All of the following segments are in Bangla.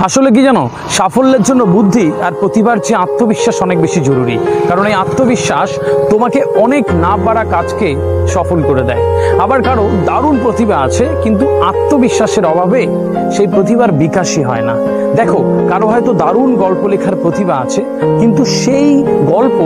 আসলে কি জানো, সাফল্যের জন্য বুদ্ধি আর প্রতিভার চেয়ে আত্মবিশ্বাস অনেক বেশি জরুরি। কারণ এই আত্মবিশ্বাস তোমাকে অনেক না পারা কাজকে সফল করে দেয়। আবার কারো দারুণ প্রতিভা আছে, কিন্তু আত্মবিশ্বাসের অভাবে সেই প্রতিভার বিকাশই হয় না। দেখো, কারো হয়তো দারুণ গল্প লেখার প্রতিভা আছে, কিন্তু সেই গল্প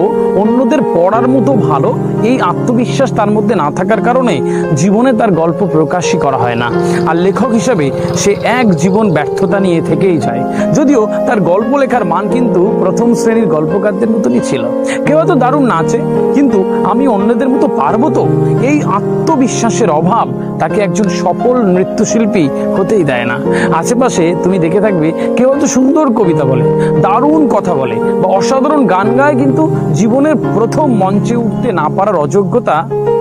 অন্যদের পড়ার মতো ভালো, এই আত্মবিশ্বাস তার মধ্যে না থাকার কারণে জীবনে তার গল্প প্রকাশই করা হয় না। আর লেখক হিসেবে সে এক জীবন ব্যর্থতা নিয়ে থেকেই যায়, যদিও তার গল্প লেখার মান কিন্তু প্রথম শ্রেণীর গল্পকারদের মতনই ছিল। কেউ হয়তো দারুণ নাচে, কিন্তু আমি অন্যদের মতো পারবো তো, এই আত্মবিশ্বাসের অভাব তাকে একজন সফল নৃত্যশিল্পী হতেই দেয় না। আশেপাশে তুমি দেখে থাকবে, কেউ হয়তো সুন্দর কবিতা বলে, দারুণ কথা বলে বা অসাধারণ গান গায়, কিন্তু জীবনের প্রথম মঞ্চে উঠতে না পারার অযোগ্যতা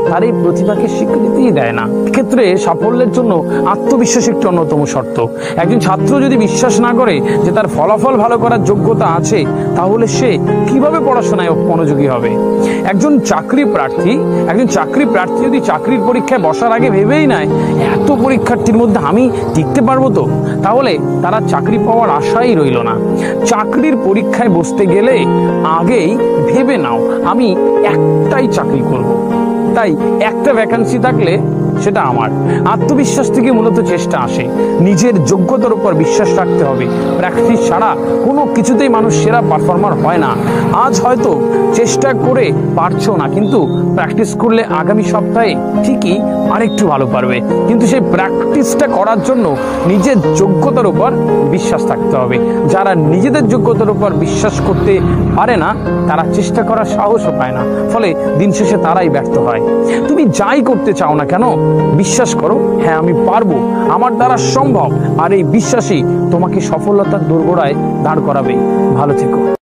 তার এই প্রতিভাকে স্বীকৃতিই দেয় না। এক্ষেত্রে সাফল্যের জন্য আত্মবিশ্বাস একটি অন্যতম শর্ত। একজন ছাত্র যদি বিশ্বাস না করে যে তার ফলাফল ভালো করার যোগ্যতা আছে, তাহলে সে কিভাবে পড়াশোনায় মনোযোগী হবে? একজন চাকরি প্রার্থী যদি চাকরির পরীক্ষায় বসার আগে ভেবেই নেয়, এত পরীক্ষার্থীর মধ্যে আমি টিকতে পারবো তো, তাহলে তারা চাকরি পাওয়ার আশাই রইল না। চাকরির পরীক্ষায় বসতে গেলে আগেই ভেবে নাও, আমি একটাই চাকরি করব। তাই একটা ভ্যাকান্সি থাকলে সেটা আমার। আত্মবিশ্বাস থেকে মূলত চেষ্টা আসে। নিজের যোগ্যতার উপর বিশ্বাস রাখতে হবে। প্র্যাকটিস ছাড়া কোনো কিছুতেই মানুষ সেরা পারফর্মার হয় না। আজ হয়তো চেষ্টা করে পারছো না, কিন্তু প্র্যাকটিস করলে আগামী সপ্তাহে ঠিকই আরেকটু ভালো পারবে। কিন্তু সেই প্র্যাকটিসটা করার জন্য নিজের যোগ্যতার উপর বিশ্বাস থাকতে হবে। যারা নিজেদের যোগ্যতার উপর বিশ্বাস করতে পারে না, তারা চেষ্টা করার সাহসও পায় না, ফলে দিন শেষে তারাই ব্যর্থ হয়। তুমি যাই করতে চাও না কেন, বিশ্বাস করো, হ্যাঁ আমি পারবো, আমার দ্বারা সম্ভব। আর এই বিশ্বাসই তোমাকে সফলতার দোরগোড়ায় দাঁড় করাবে। ভালো থেকো।